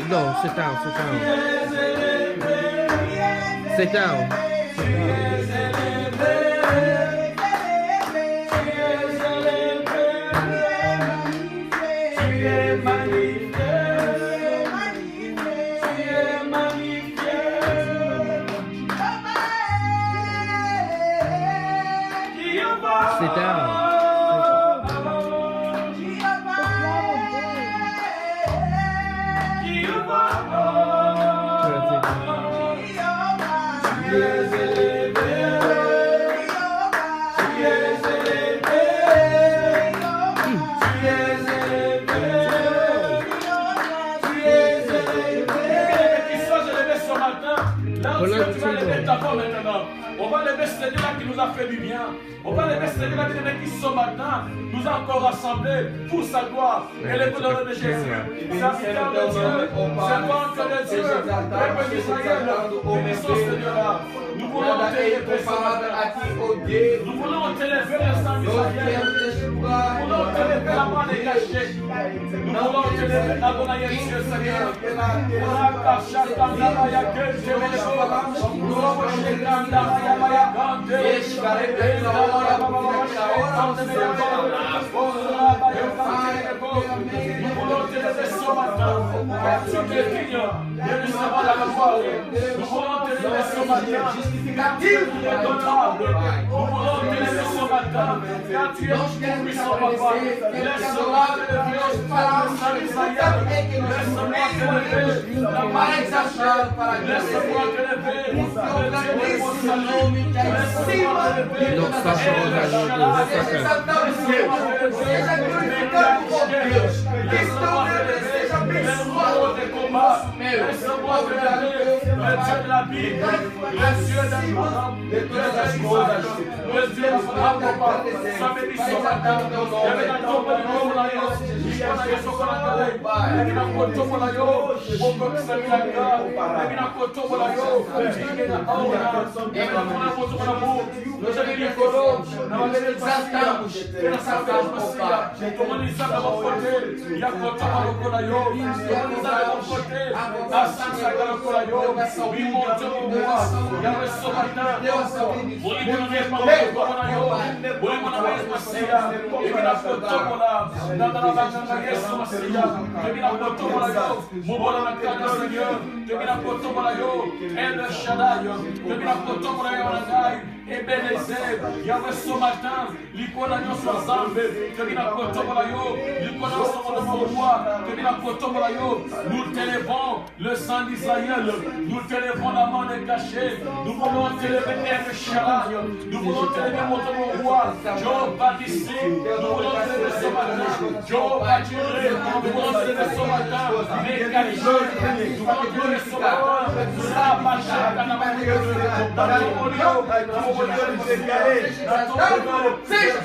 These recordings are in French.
No, sit down, sit down. Sit down. Sit down. On va lever ce Dieu-là qui nous a fait du bien. On va lever ce Dieu-là qui ce matin nous a encore rassemblés pour sa gloire. Et le bonheur de Jésus. Serviteur de Dieu, servante de Dieu, peuple d'Israël, bénissons ce Dieu-là. Nous voulons t'élever ce matin. Nous voulons t'élever le sang d'Israël. Nous voulons t'élever la main des cachets. Nous voulons t'élever la bonne aïe Dieu Seigneur. Nous voulons t'élever ce matin. Tu es digne de recevoir la gloire. Nous voulons t'élever ce matin. Car tu es honorable. Nous voulons t'élever ce matin. Car tu es tout-puissant, papa. Laisse-moi t'élever par le sang d'Israël. Laisse-moi t'élever la main exagérée. Laisse-moi t'élever le Dieu de mon salut. Laisse-moi t'élever le Dieu de la Bible, le Dieu d'amour, le Dieu d'espoir, le Dieu d'amour, sa bénédiction matin, il y avait un homme de l'homme là, il y a un Yesu Kanakale, il y a un koto pour la yo, au peuple Saminaka, il y a un koto pour la yo, il y a un aura, il y a un koto pour l'amour, nous avons dit Koro, nous avons dit Zantamos, et la savage Massia, comme on dit ça dans mon côté, il y a koto pour la yo, comme on dit ça dans mon côté, la sansa pour la yo, oui mon Dieu pour moi, il y a un ce matin, vous libérez par le corps, vous libérez par Masia, Ebina Kotomola, Nandana Baganga Yesu Masia, Ebina Kotomola yo, Mobola Nakana Seigneur, Ebina Kotomola yo, El Shaddai, Ebina Kotomola yo Nagai, Ebenezer, Yahweh ce matin, l'icône sur Zambe, Ebina Kotomola yo, l'icône sur mon roi, Ebina Kotomola yo, nous t'élevons le sang d'Israël, nous t'élevons la main cachée, nous voulons t'élever El Shaddai, nous voulons t'élever mon roi, Jehovah d'ici, nous voulons t'élever ce matin, Jehovah Jireh, nous voulons t'élever ce matin, les cachés, nous voulons t'élever ce matin, Sabacha, Kanamaniyo, dans ton lieu, nous voulons t'élever, dans ton lieu,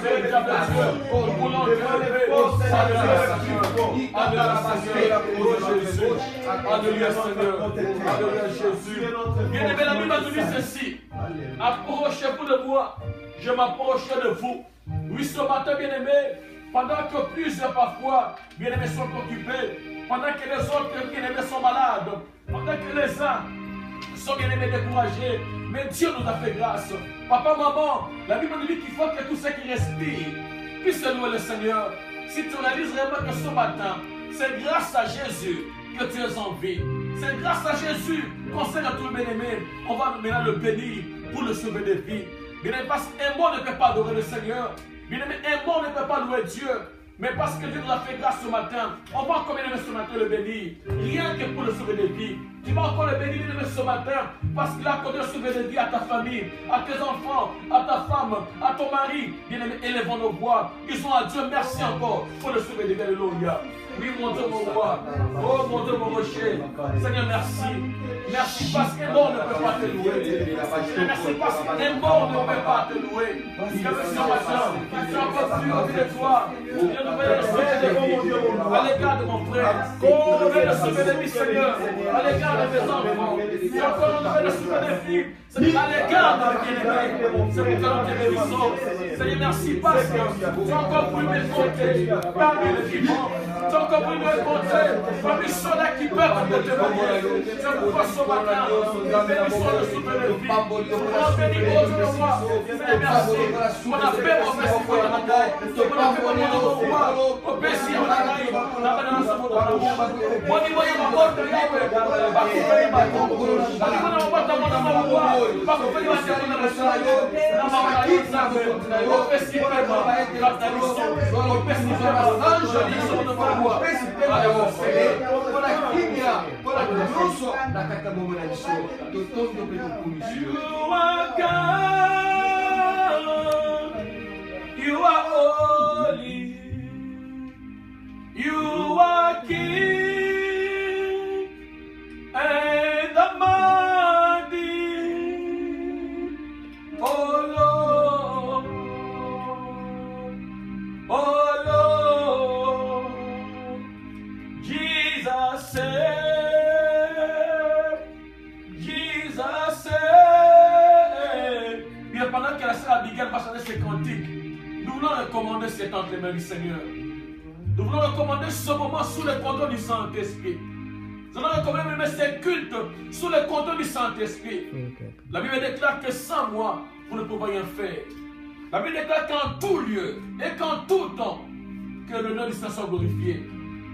véritable Dieu, nous voulons t'élever, Alléluia Seigneur, Alléluia Jésus. Bien-aimé, la Bible nous dit ceci, approchez-vous de moi, je m'approcherai de vous. Oui, ce matin, bien-aimé, pendant que plusieurs parfois, bien-aimés, sont occupés, pendant que les autres, bien-aimés, sont malades, pendant que les uns sont bien-aimés découragés, mais Dieu nous a fait grâce. Papa, maman, la Bible nous dit qu'il faut que tous ceux qui respirent puissent louer le Seigneur. Si tu réalises vraiment que ce matin, c'est grâce à Jésus que tu es en vie. C'est grâce à Jésus qu'on sait à tout le bien-aimé. On va maintenant le bénir pour le sauver des vies. Bien-aimé, parce qu'un mot ne peut pas adorer le Seigneur. Bien-aimé, un mot ne peut pas louer Dieu. Mais parce que Dieu nous a fait grâce ce matin, on va encore bien-aimé ce matin le bénir. Rien que pour le sauver des vies. Tu vas encore le bénir bien-aimé ce matin parce qu'il a accordé le sauver des vies à ta famille, à tes enfants, à ta femme, à ton mari. Bien-aimé, élevons nos voix. Disons à Dieu merci encore pour le sauver des vies. Alléluia. Oui, mon Dieu, mon roi. Oh, mon Dieu, mon rocher. Seigneur, merci. Merci parce qu'un mort ne peut pas te louer. Merci parce qu'un mort ne peut pas te louer. Parce que ce matin, tu as encore plus envie de toi. Je nous veux le sauver de mon Dieu, à l'égard de mon frère. Oh, je veux le sauver de mes Seigneur, à l'égard de mes enfants. Tu as encore le veux le sauver des filles. C'est à l'égard de mes bien-aimés. C'est pour que nous te bénissons. Seigneur, merci parce que tu as encore plus me compter parmi les vivants. Tu as encore plus me compter parmi ceux-là qui peuvent te témoigner. C'est pourquoi ce matin, nous bénissons le souffle de vie. Nous bénissons au Dieu de moi. Seigneur, merci. On a fait mon festival de mon roi. On a fait mon roi. Au Pessi, on a gagné. On a fait dans ce monde. On dit, voyez ma porte, Yahweh. Pas couper ma porte. On dit, voyez ma porte, mon roi. Pas couper ma porte, mon roi. Dans ma maïs, au Pessi, au Pessi, ange, ils sont de mon roi. You are holy, you are King and mighty, oh Lord, oh Lord, Jesus said, Jesus said. Bien, pendant que la sœur Abigail va chanter ses cantiques, nous voulons recommander cet entre les mains du Seigneur. Nous voulons recommander ce moment sous le contrôle du Saint-Esprit. Nous allons recommander même ces cultes sous le contrôle du Saint-Esprit. La Bible déclare que sans moi, vous ne pouvez rien faire. La Bible déclare qu'en tout lieu et qu'en tout temps, que le nom du Seigneur soit glorifié.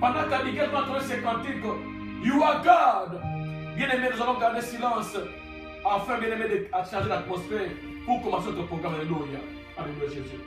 Pendant qu'Abigail va entendre ses cantiques, You are God. Bien-aimés, nous allons garder silence afin, bien-aimés, de changer l'atmosphère pour commencer notre programme. Alléluia. Alléluia, Jésus.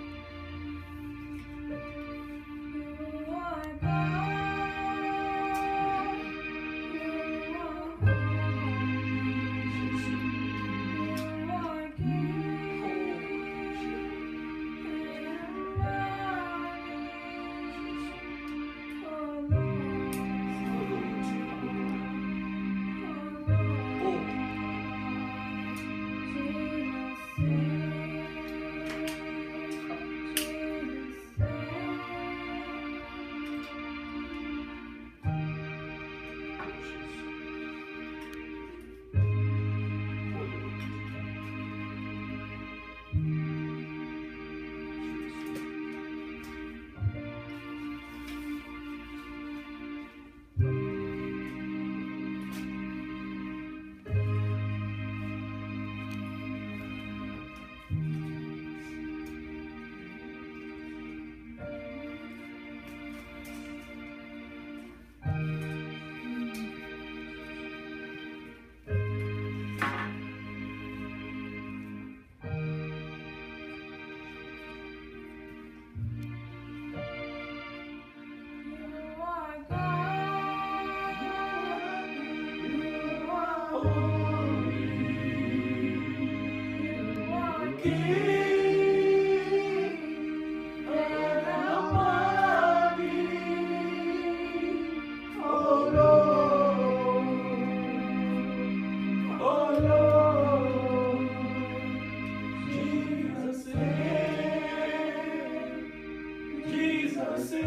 passer.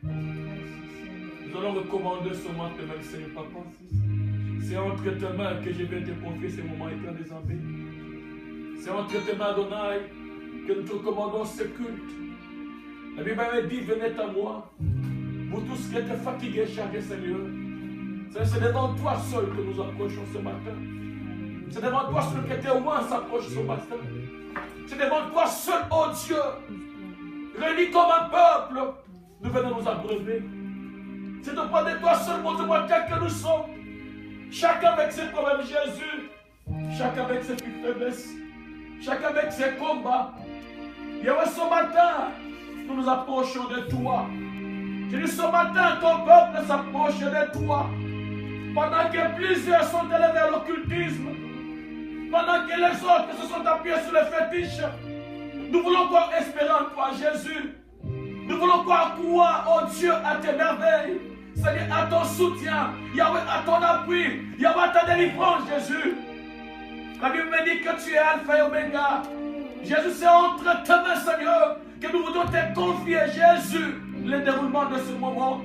Nous allons recommander ce matin, même Seigneur Papa. C'est entre tes mains que je viens te confier ces moments éternels des embêtes. C'est entre tes mains, Adonai, que nous te recommandons ce culte. La Bible me dit, venez à moi, vous tous qui êtes fatigués, chargés, Seigneur. C'est devant toi seul que nous approchons ce matin. C'est devant toi seul que tes rois s'approchent ce matin. C'est devant toi seul, oh Dieu, réunis comme un peuple, nous venons nous abreuver. C'est devant de toi seul, mon Dieu, tel que nous sommes. Chacun avec ses problèmes, Jésus. Chacun avec ses petites faiblesses. Chacun avec ses combats. Et ce matin, nous nous approchons de toi. Je dis ce matin, ton peuple s'approche de toi. Pendant que plusieurs sont allés vers l'occultisme. Pendant que les autres se sont appuyés sur les fétiches. Nous voulons croire espérer en toi, Jésus. Nous voulons croire, oh Dieu, à tes merveilles. C'est-à-dire à ton soutien, Yahweh, à ton appui, Yahweh, à ta délivrance, Jésus. La Bible me dit que tu es Alpha et Oméga. Jésus, c'est entre tes mains, Seigneur, que nous voulons te confier, Jésus, le déroulement de ce moment.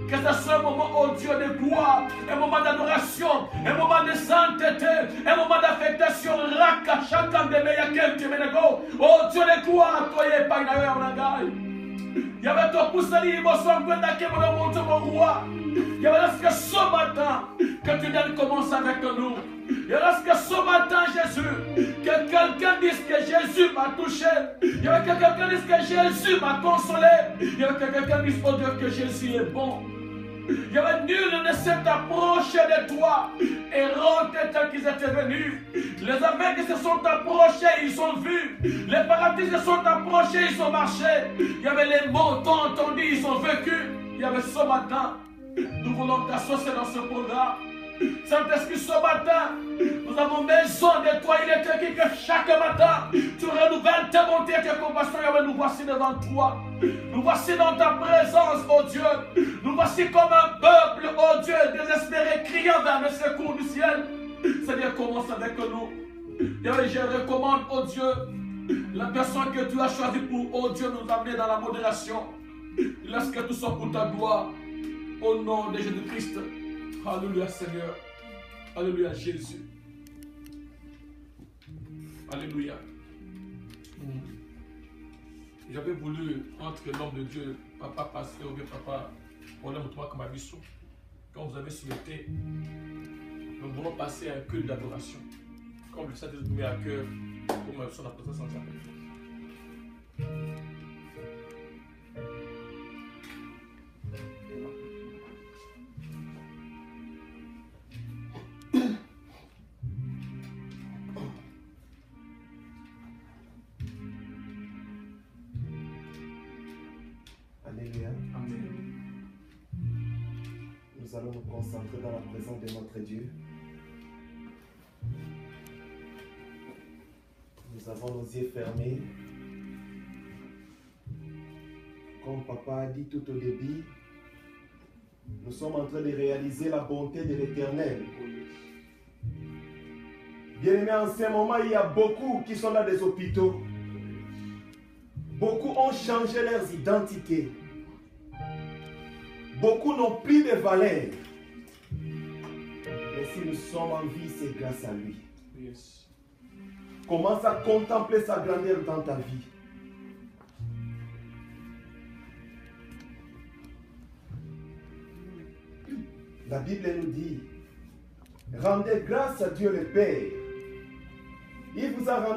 Que ce soit un moment, oh Dieu, de gloire, un moment d'adoration, un moment de sainteté, un moment d'affectation. Raka, chacun de mes oh Dieu de gloire, toi et pas il y avait ton poussali, il m'a semblé mon roi. Il y avait que ce matin, que tu viennes commencer avec nous. Il y avait que ce matin, Jésus, que quelqu'un dise que Jésus m'a touché. Il y avait que quelqu'un dise que Jésus m'a consolé. Il y avait que quelqu'un dise, oh Dieu, que Jésus est bon. Il y avait nul ne s'est approché de toi et rentré tel qu'ils étaient venus. Les aveugles se sont approchés, ils ont vu. Les paralysés se sont approchés, ils ont marché. Il y avait les mots tant entendus, ils ont vécu. Il y avait ce matin, nous voulons t'associer dans ce programme. Saint-Esprit, ce matin, nous avons besoin de toi. Il est écrit que chaque matin, tu renouvelles tes bontés et tes compassions. Et nous voici devant toi. Nous voici dans ta présence, oh Dieu. Nous voici comme un peuple, oh Dieu, désespéré, criant vers le secours du ciel. Seigneur, commence avec nous. Et je recommande, oh Dieu, la personne que tu as choisie pour, oh Dieu, nous amener dans la modération. Laisse que tout soit pour ta gloire. Au nom de Jésus-Christ. Alléluia Seigneur. Alléluia Jésus. Alléluia. J'avais voulu, entre l'homme de Dieu, papa pasteur ou bien papa, on aime toi comme abisso. Quand vous avez souhaité, nous voulons passer à un culte d'adoration. Comme le Saint-Esprit nous met à cœur, comme son apôtre sans jamais. Alléluia. Amen. Nous allons nous concentrer dans la présence de notre Dieu. Nous avons nos yeux fermés. Comme papa a dit tout au début, nous sommes en train de réaliser la bonté de l'Éternel. Bien-aimés, en ce moment, il y a beaucoup qui sont dans des hôpitaux. Beaucoup ont changé leurs identités. Beaucoup n'ont plus de valeur. Mais si nous sommes en vie, c'est grâce à lui. Yes. Commence à contempler sa grandeur dans ta vie. La Bible nous dit, rendez grâce à Dieu le Père. Il vous a rendu